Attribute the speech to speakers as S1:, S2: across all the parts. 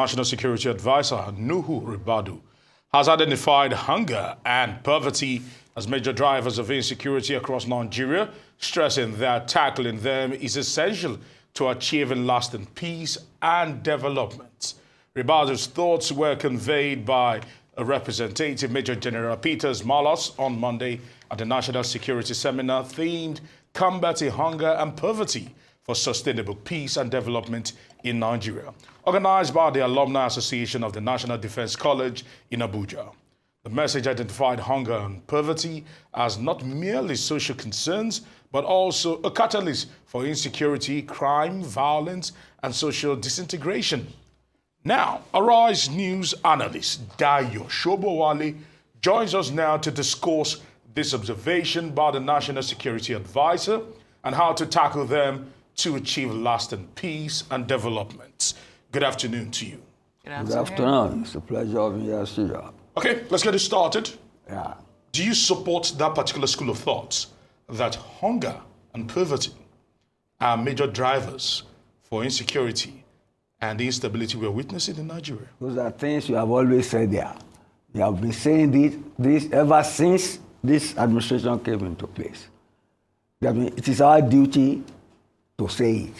S1: National Security Advisor, Nuhu Ribadu, has identified hunger and poverty as major drivers of insecurity across Nigeria, stressing that tackling them is essential to achieving lasting peace and development. Ribadu's thoughts were conveyed by a representative, Major General Peters Malos, on Monday at the National Security Seminar themed Combating Hunger and Poverty for Sustainable Peace and Development in Nigeria, organized by the Alumni Association of the National Defense College in Abuja. The message identified hunger and poverty as not merely social concerns, but also a catalyst for insecurity, crime, violence, and social disintegration. Now, Arise News analyst Dayo Sobowale joins us now to discuss this observation by the National Security Advisor and how to tackle them to achieve lasting peace and development. Good afternoon to you.
S2: Good afternoon. It's a pleasure of being here, studio.
S1: Okay, let's get it started.
S2: Yeah.
S1: Do you support that particular school of thought that hunger and poverty are major drivers for insecurity and the instability we're witnessing in Nigeria?
S2: Those are things you have always said there. You have been saying this ever since this administration came into place. It is our duty to say it.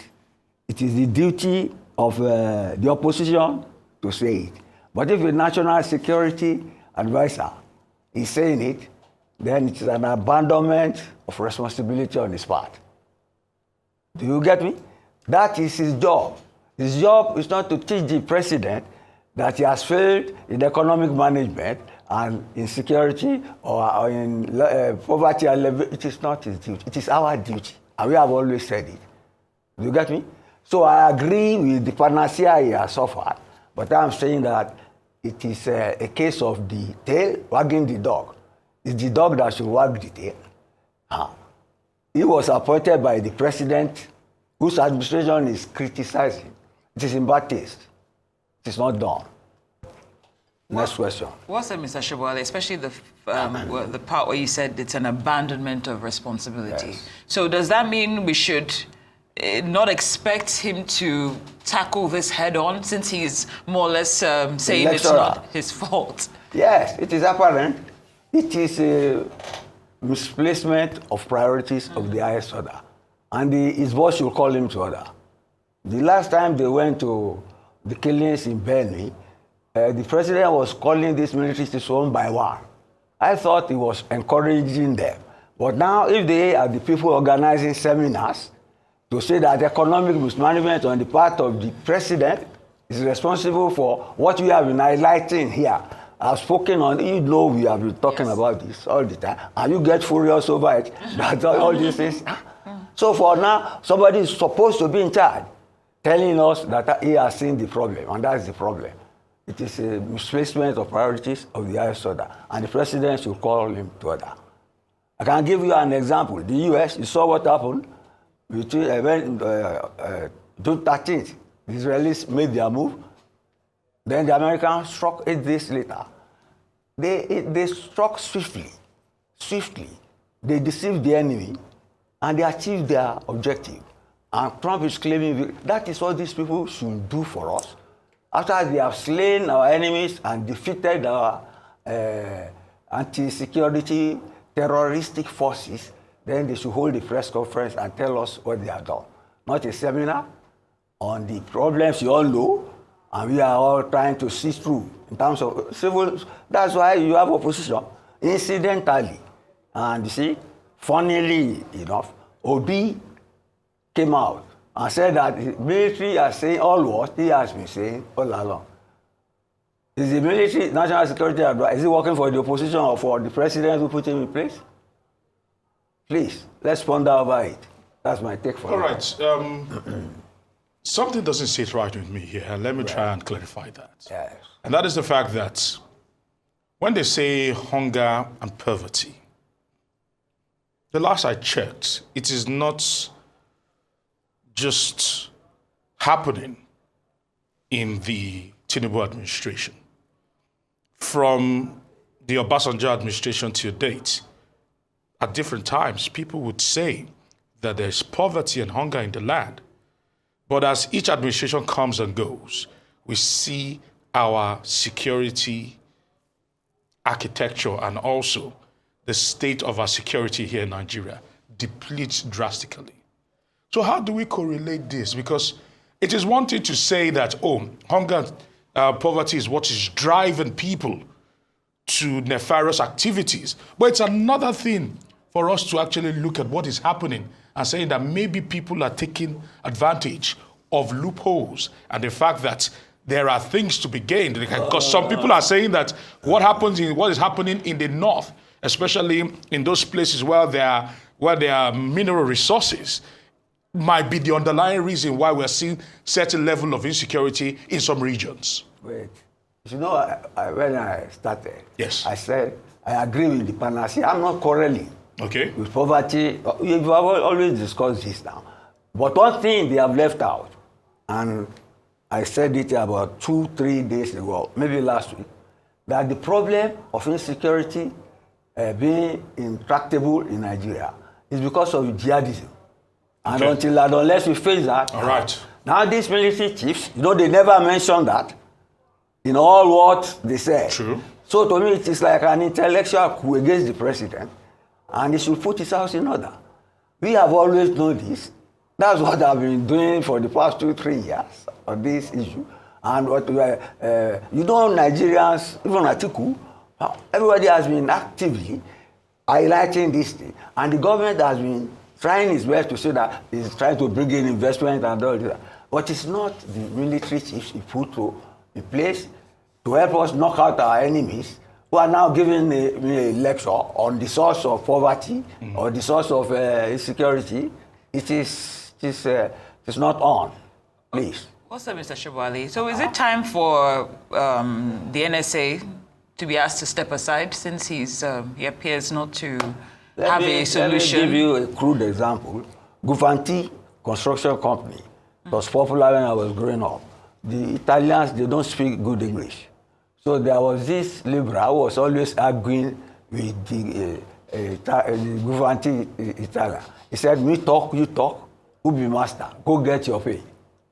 S2: It is the duty of the opposition to say it. But if the National Security Advisor is saying it, then it is an abandonment of responsibility on his part. Do you get me? That is his job. His job is not to teach the president that he has failed in economic management and in security or in poverty. It is not his duty. It is our duty. And we have always said it. Do you get me? So I agree with the panacea he has suffered, but I'm saying that it is a case of the tail wagging the dog. It's the dog that should wag the tail. He was appointed by the president whose administration is criticizing. It is in bad taste. It is not done. Next question.
S3: What's that, Mr. Sobowale, especially the part where you said it's an abandonment of responsibility.
S2: Yes.
S3: So does that mean we should not expect him to tackle this head on, since he's more or less saying it's not his fault?
S2: Yes, it is apparent. It is a misplacement of priorities of the highest order. And his boss should call him to order. The last time they went to the killings in Benue, the president was calling these militaries one by one. I thought he was encouraging them. But now, if they are the people organizing seminars to say that economic mismanagement on the part of the president is responsible for what we have been highlighting here, I've spoken on, you know, we have been talking about this all the time, and you get furious over it. That's all these things. So for now, somebody is supposed to be in charge, telling us that he has seen the problem, and that's the problem. It is a misplacement of priorities of the highest order, and the president should call him to order. I can give you an example. The US, you saw what happened between June 13th. The Israelis made their move. Then the Americans struck 8 days later. They struck swiftly. They deceived the enemy, and they achieved their objective. And Trump is claiming that is what these people should do for us. After they have slain our enemies and defeated our anti-security terroristic forces, then they should hold a press conference and tell us what they have done. Not a seminar on the problems you all know, and we are all trying to see through in terms of civil. That's why you have opposition, incidentally. And you see, funnily enough, Obi came out and said that the military are saying all what he has been saying all along. Is the military, national security advisor, is he working for the opposition or for the president who put him in place? Please, let's ponder over it. That's my take for it.
S1: All right. Something doesn't sit right with me here, and let me try and clarify that.
S2: Yes.
S1: And that is the fact that when they say hunger and poverty, the last I checked, it is not just happening in the Tinubu administration. From the Obasanjo administration to date, at different times, people would say that there's poverty and hunger in the land. But as each administration comes and goes, we see our security architecture and also the state of our security here in Nigeria depletes drastically. So how do we correlate this? Because it is one thing to say that, oh, hunger, poverty is what is driving people to nefarious activities. But it's another thing for us to actually look at what is happening and saying that maybe people are taking advantage of loopholes and the fact that there are things to be gained. Because some people are saying that what is happening in the north, especially in those places where there are mineral resources, might be the underlying reason why we're seeing certain level of insecurity in some regions.
S2: Wait. You know, when I started,
S1: yes,
S2: I said, I agree with the panel. See, I'm not quarreling with poverty. We've always discussed this now. But one thing they have left out, and I said it about 2-3 days ago, maybe last week, that the problem of insecurity being intractable in Nigeria is because of jihadism. And unless we face that,
S1: all right.
S2: Now these military chiefs, they never mention that in all what they say.
S1: True.
S2: So to me, it is like an intellectual coup against the president, and he should put his house in order. We have always known this. That's what I've been doing for the past 2-3 years on this issue. And what Nigerians, even Atiku, everybody has been actively highlighting this thing. And the government has been trying its best to say that it's trying to bring in investment and all that. But it's not the military chiefs he put in place to help us knock out our enemies, who are now giving me a lecture on the source of poverty or the source of insecurity. It is not on, please.
S3: What's up, Mr. Sobowale? So is it time for the NSA to be asked to step aside since he appears not to have a solution?
S2: Let me give you a crude example. Gufanti Construction Company was popular when I was growing up. The Italians, they don't speak good English. So there was this liberal who was always arguing with the Gufanti Italian. He said, me talk, you talk, who be master? Go get your pay.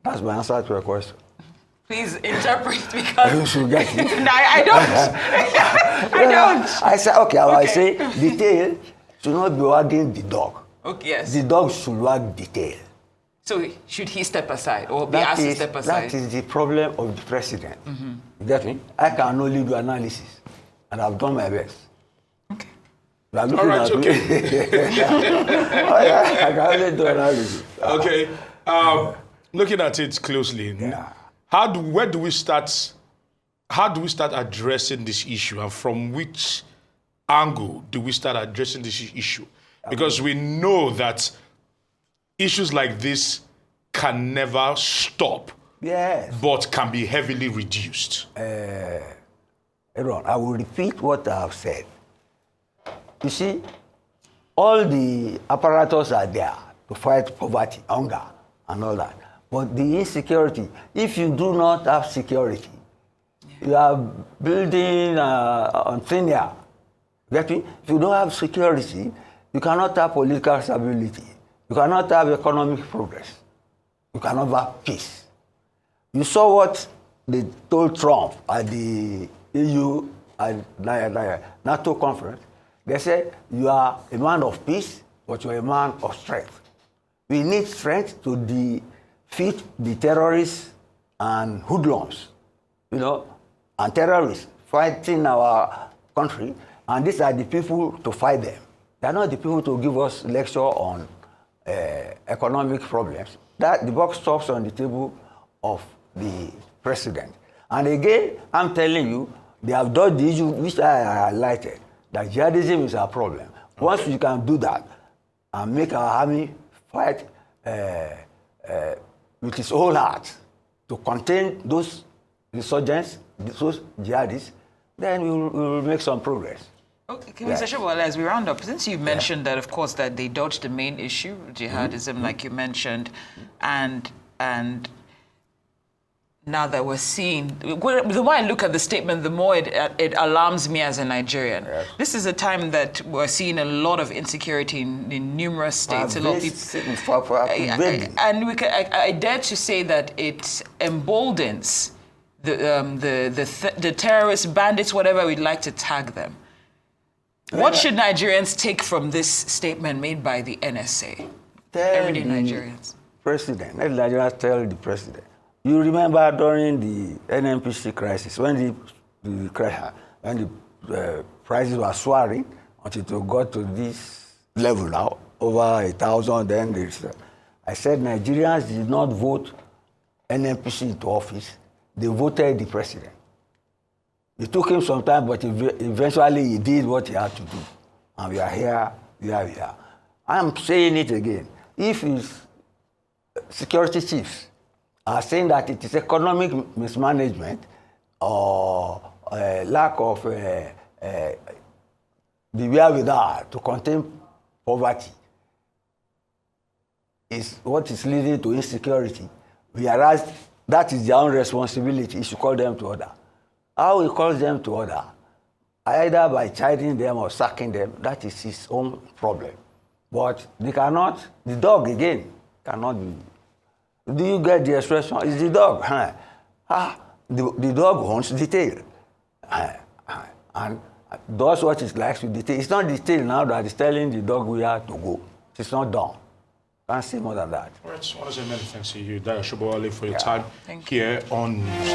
S2: That's my answer to your question.
S3: Please interpret because...
S2: You should get it.
S3: No, I don't. I don't.
S2: I said, okay, I say the tail should not be wagging the dog.
S3: Okay, yes.
S2: The dog should wag the tail.
S3: So should he step aside or be asked to step aside?
S2: That is the problem of the president. You get me? I can only do analysis, and I've done my best.
S3: Okay.
S2: All right, okay. I can only do analysis.
S1: Okay. Looking at it closely, where do we start addressing this issue, and from which angle do we start addressing this issue? Because we know that issues like this can never stop, but can be heavily reduced.
S2: Aaron, I will repeat what I have said. You see, all the apparatus are there to fight poverty, hunger, and all that. But the insecurity, if you do not have security, you are building on thin air. Get me? If you don't have security, you cannot have political stability. You cannot have economic progress. You cannot have peace. You saw what they told Trump at the EU and NATO conference. They said, you are a man of peace, but you are a man of strength. We need strength to defeat the terrorists and hoodlums, and terrorists fighting our country, and these are the people to fight them. They are not the people to give us lecture on economic problems. That the buck stops on the table of the president. And again, I'm telling you, they have done the issue which I highlighted, that jihadism is our problem. Once we can do that and make our army fight with its whole heart to contain those insurgents, those jihadists, then we will make some progress.
S3: Okay, Mr. Sobowale, as we round up, since you mentioned that, of course, that they dodged the main issue, jihadism, like you mentioned, and now that we're seeing, the more I look at the statement, the more it alarms me as a Nigerian. Yes. This is a time that we're seeing a lot of insecurity in numerous states. A lot of people, and I dare to say that it emboldens the terrorists, bandits, whatever we'd like to tag them. What should Nigerians take from this statement made by the NSA? Everyday Nigerians.
S2: President, let Nigerians tell the president. You remember during the NNPC crisis, when the prices were soaring until it got to this level now, over 1,000, then I said Nigerians did not vote NNPC into office. They voted the president. It took him some time, but eventually he did what he had to do. And we are here, we are. I'm saying it again. If his security chiefs are saying that it is economic mismanagement or lack of the wherewithal to contain poverty is what is leading to insecurity, whereas that is their own responsibility, he should call them to order. How he calls them to order, either by chiding them or sacking them, that is his own problem. But they cannot, the dog again, cannot be. Do you get the expression? It's the dog. The dog wants the tail. And does what it likes with the tail. It's not the tail now that is telling the dog where to go. It's not done. Can't say more than that.
S1: All right, so I want to say many thanks to you, Dayo Sobowale, for your time here on News.